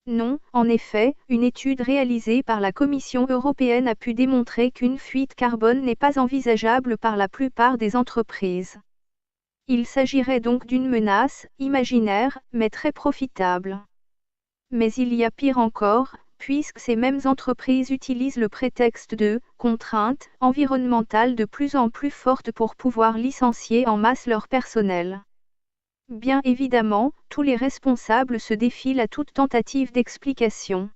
Non, en effet, une étude réalisée par la Commission européenne a pu démontrer qu'une fuite carbone n'est pas envisageable par la plupart des entreprises. Il s'agirait donc d'une menace, imaginaire, mais très profitable. Mais il y a pire encore, puisque ces mêmes entreprises utilisent le prétexte de contraintes environnementales de plus en plus fortes pour pouvoir licencier en masse leur personnel. Bien évidemment, tous les responsables se défient à toute tentative d'explication.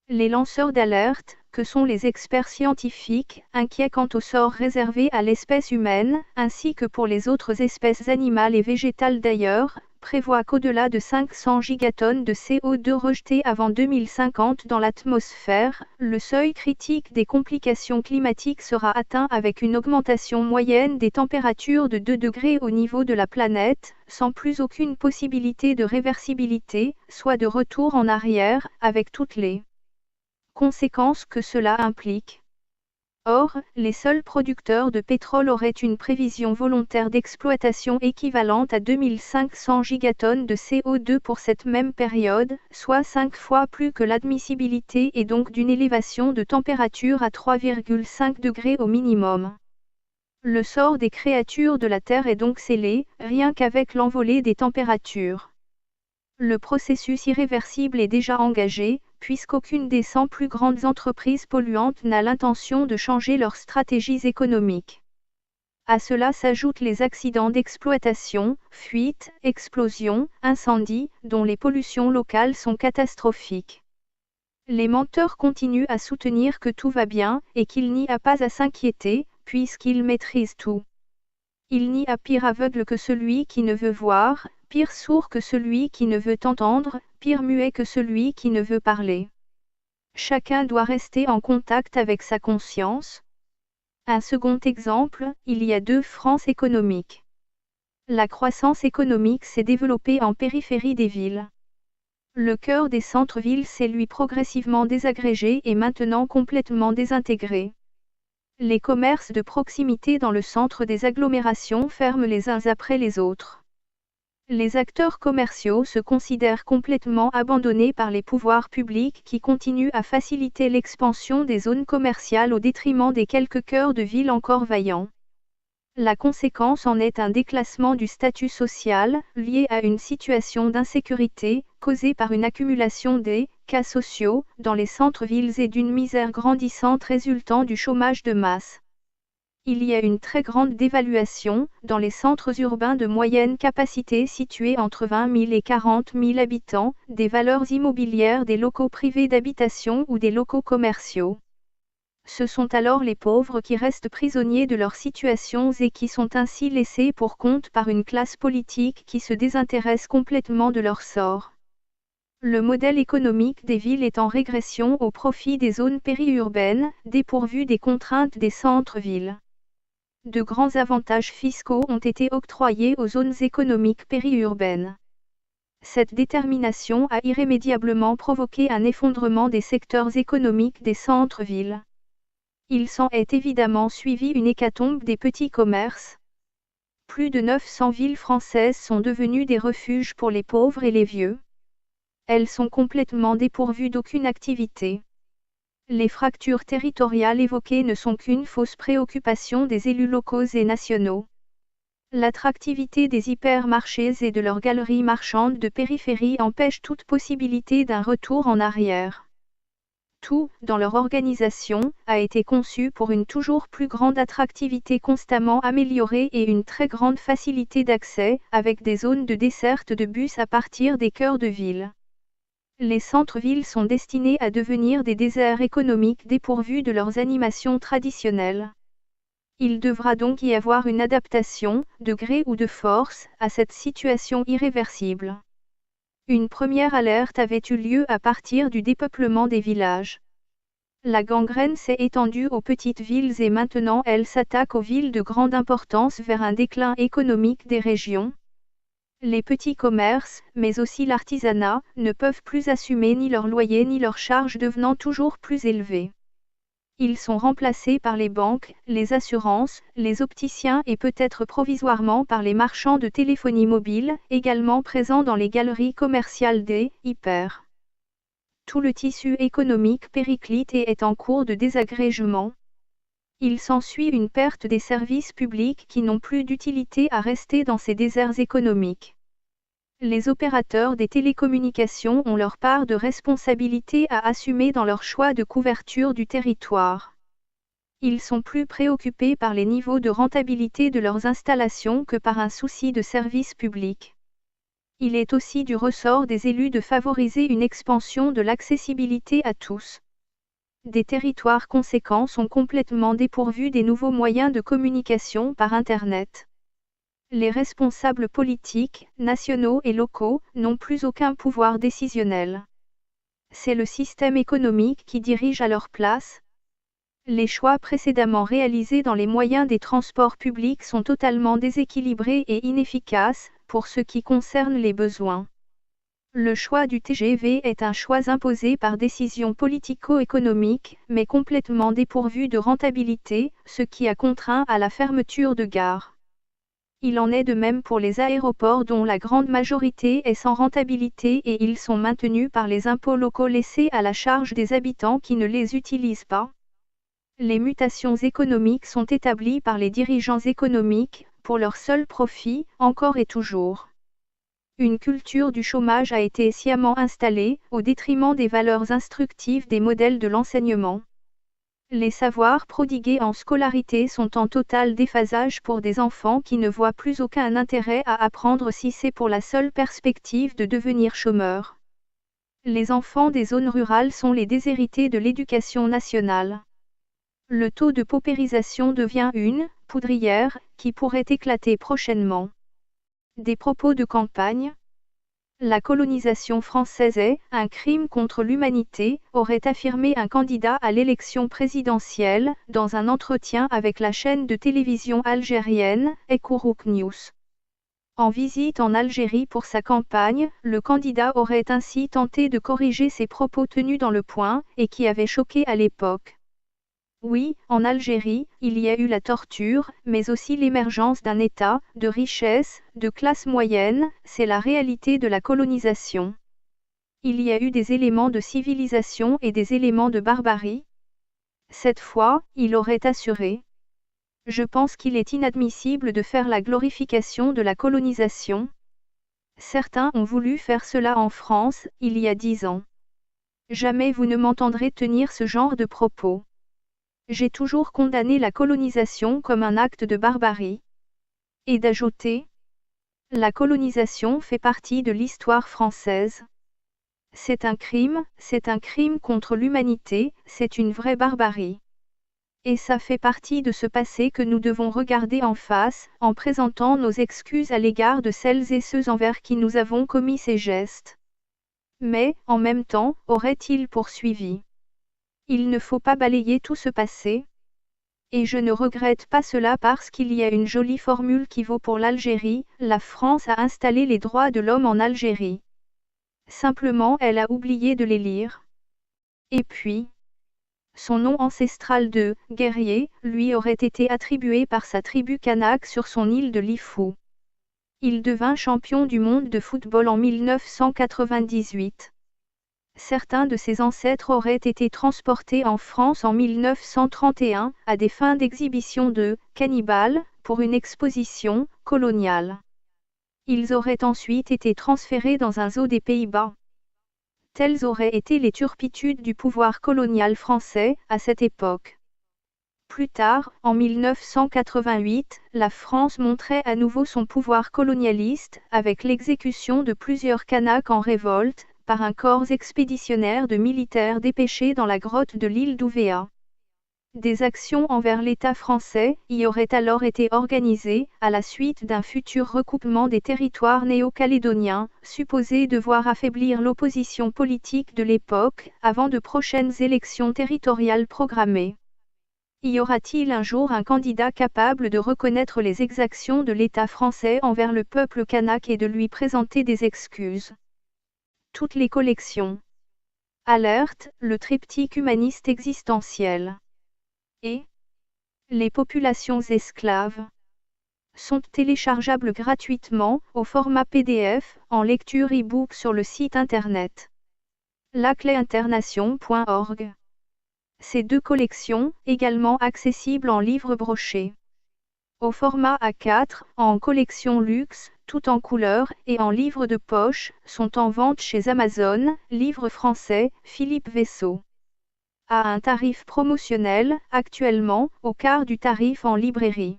Les lanceurs d'alerte, que sont les experts scientifiques, inquiets quant au sort réservé à l'espèce humaine, ainsi que pour les autres espèces animales et végétales d'ailleurs, prévoient qu'au-delà de 500 gigatonnes de CO2 rejetées avant 2050 dans l'atmosphère, le seuil critique des complications climatiques sera atteint avec une augmentation moyenne des températures de 2 degrés au niveau de la planète, sans plus aucune possibilité de réversibilité, soit de retour en arrière, avec toutes les conséquences que cela implique. Or, les seuls producteurs de pétrole auraient une prévision volontaire d'exploitation équivalente à 2500 gigatonnes de CO2 pour cette même période, soit 5 fois plus que l'admissibilité et donc d'une élévation de température à 3,5 degrés au minimum. Le sort des créatures de la Terre est donc scellé, rien qu'avec l'envolée des températures. Le processus irréversible est déjà engagé, puisqu'aucune des 100 plus grandes entreprises polluantes n'a l'intention de changer leurs stratégies économiques. À cela s'ajoutent les accidents d'exploitation, fuites, explosions, incendies, dont les pollutions locales sont catastrophiques. Les menteurs continuent à soutenir que tout va bien, et qu'il n'y a pas à s'inquiéter, puisqu'ils maîtrisent tout. Il n'y a pire aveugle que celui qui ne veut voir, pire sourd que celui qui ne veut entendre, pire muet que celui qui ne veut parler. Chacun doit rester en contact avec sa conscience. Un second exemple, il y a deux France économiques. La croissance économique s'est développée en périphérie des villes. Le cœur des centres-villes s'est lui progressivement désagrégé et maintenant complètement désintégré. Les commerces de proximité dans le centre des agglomérations ferment les uns après les autres. Les acteurs commerciaux se considèrent complètement abandonnés par les pouvoirs publics qui continuent à faciliter l'expansion des zones commerciales au détriment des quelques cœurs de ville encore vaillants. La conséquence en est un déclassement du statut social, lié à une situation d'insécurité, causée par une accumulation des cas sociaux dans les centres-villes et d'une misère grandissante résultant du chômage de masse. Il y a une très grande dévaluation, dans les centres urbains de moyenne capacité situés entre 20 000 et 40 000 habitants, des valeurs immobilières des locaux privés d'habitation ou des locaux commerciaux. Ce sont alors les pauvres qui restent prisonniers de leurs situations et qui sont ainsi laissés pour compte par une classe politique qui se désintéresse complètement de leur sort. Le modèle économique des villes est en régression au profit des zones périurbaines, dépourvues des contraintes des centres-villes. De grands avantages fiscaux ont été octroyés aux zones économiques périurbaines. Cette détermination a irrémédiablement provoqué un effondrement des secteurs économiques des centres-villes. Il s'en est évidemment suivi une hécatombe des petits commerces. Plus de 900 villes françaises sont devenues des refuges pour les pauvres et les vieux. Elles sont complètement dépourvues d'aucune activité. Les fractures territoriales évoquées ne sont qu'une fausse préoccupation des élus locaux et nationaux. L'attractivité des hypermarchés et de leurs galeries marchandes de périphérie empêche toute possibilité d'un retour en arrière. Tout, dans leur organisation, a été conçu pour une toujours plus grande attractivité constamment améliorée et une très grande facilité d'accès, avec des zones de desserte de bus à partir des cœurs de ville. Les centres-villes sont destinés à devenir des déserts économiques dépourvus de leurs animations traditionnelles. Il devra donc y avoir une adaptation, de gré ou de force, à cette situation irréversible. Une première alerte avait eu lieu à partir du dépeuplement des villages. La gangrène s'est étendue aux petites villes et maintenant elle s'attaque aux villes de grande importance vers un déclin économique des régions. Les petits commerces, mais aussi l'artisanat, ne peuvent plus assumer ni leurs loyers ni leurs charges devenant toujours plus élevées. Ils sont remplacés par les banques, les assurances, les opticiens et peut-être provisoirement par les marchands de téléphonie mobile, également présents dans les galeries commerciales des hyper. Tout le tissu économique périclite et est en cours de désagrégement. Il s'ensuit une perte des services publics qui n'ont plus d'utilité à rester dans ces déserts économiques. Les opérateurs des télécommunications ont leur part de responsabilité à assumer dans leur choix de couverture du territoire. Ils sont plus préoccupés par les niveaux de rentabilité de leurs installations que par un souci de service public. Il est aussi du ressort des élus de favoriser une expansion de l'accessibilité à tous. Des territoires conséquents sont complètement dépourvus des nouveaux moyens de communication par Internet. Les responsables politiques, nationaux et locaux, n'ont plus aucun pouvoir décisionnel. C'est le système économique qui dirige à leur place. Les choix précédemment réalisés dans les moyens des transports publics sont totalement déséquilibrés et inefficaces, pour ce qui concerne les besoins. Le choix du TGV est un choix imposé par décision politico-économique, mais complètement dépourvu de rentabilité, ce qui a contraint à la fermeture de gares. Il en est de même pour les aéroports dont la grande majorité est sans rentabilité et ils sont maintenus par les impôts locaux laissés à la charge des habitants qui ne les utilisent pas. Les mutations économiques sont établies par les dirigeants économiques, pour leur seul profit, encore et toujours. Une culture du chômage a été sciemment installée, au détriment des valeurs instructives des modèles de l'enseignement. Les savoirs prodigués en scolarité sont en total déphasage pour des enfants qui ne voient plus aucun intérêt à apprendre si c'est pour la seule perspective de devenir chômeurs. Les enfants des zones rurales sont les déshérités de l'éducation nationale. Le taux de paupérisation devient une poudrière qui pourrait éclater prochainement. Des propos de campagne. La colonisation française est un crime contre l'humanité, aurait affirmé un candidat à l'élection présidentielle, dans un entretien avec la chaîne de télévision algérienne, Ekourouk News. En visite en Algérie pour sa campagne, le candidat aurait ainsi tenté de corriger ses propos tenus dans Le Point, et qui avaient choqué à l'époque. Oui, en Algérie, il y a eu la torture, mais aussi l'émergence d'un État, de richesse, de classe moyenne, c'est la réalité de la colonisation. Il y a eu des éléments de civilisation et des éléments de barbarie. Cette fois, il aurait assuré. Je pense qu'il est inadmissible de faire la glorification de la colonisation. Certains ont voulu faire cela en France, il y a 10 ans. Jamais vous ne m'entendrez tenir ce genre de propos. J'ai toujours condamné la colonisation comme un acte de barbarie. Et d'ajouter, la colonisation fait partie de l'histoire française. C'est un crime contre l'humanité, c'est une vraie barbarie. Et ça fait partie de ce passé que nous devons regarder en face, en présentant nos excuses à l'égard de celles et ceux envers qui nous avons commis ces gestes. Mais, en même temps, aurait-il poursuivi. Il ne faut pas balayer tout ce passé. Et je ne regrette pas cela parce qu'il y a une jolie formule qui vaut pour l'Algérie, la France a installé les droits de l'homme en Algérie. Simplement elle a oublié de les lire. Et puis, son nom ancestral de « guerrier » lui aurait été attribué par sa tribu kanak sur son île de Lifou. Il devint champion du monde de football en 1998. Certains de ses ancêtres auraient été transportés en France en 1931, à des fins d'exhibition de « cannibales » pour une exposition coloniale. Ils auraient ensuite été transférés dans un zoo des Pays-Bas. Telles auraient été les turpitudes du pouvoir colonial français, à cette époque. Plus tard, en 1988, la France montrait à nouveau son pouvoir colonialiste, avec l'exécution de plusieurs Kanaks en révolte, par un corps expéditionnaire de militaires dépêchés dans la grotte de l'île d'Ouvéa. Des actions envers l'État français y auraient alors été organisées, à la suite d'un futur recoupement des territoires néo-calédoniens, supposé devoir affaiblir l'opposition politique de l'époque, avant de prochaines élections territoriales programmées. Y aura-t-il un jour un candidat capable de reconnaître les exactions de l'État français envers le peuple kanak et de lui présenter des excuses? Toutes les collections. Alerte, le triptyque humaniste existentiel. Et les populations esclaves sont téléchargeables gratuitement, au format PDF, en lecture e-book sur le site internet lacléinternation.org. Ces deux collections, également accessibles en livre broché. Au format A4, en collection luxe, tout en couleur, et en livre de poche, sont en vente chez Amazon, livre français, Philippe Vaisseau. À un tarif promotionnel, actuellement, au quart du tarif en librairie.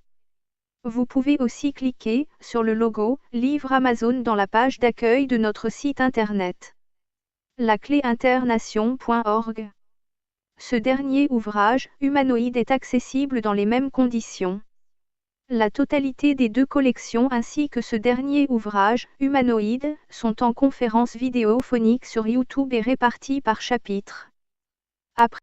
Vous pouvez aussi cliquer sur le logo « Livre Amazon » dans la page d'accueil de notre site internet. lacléinternation.org. Ce dernier ouvrage, humanoïde, est accessible dans les mêmes conditions. La totalité des deux collections ainsi que ce dernier ouvrage, humanoïde, sont en conférence vidéophonique sur YouTube et répartis par chapitre. Après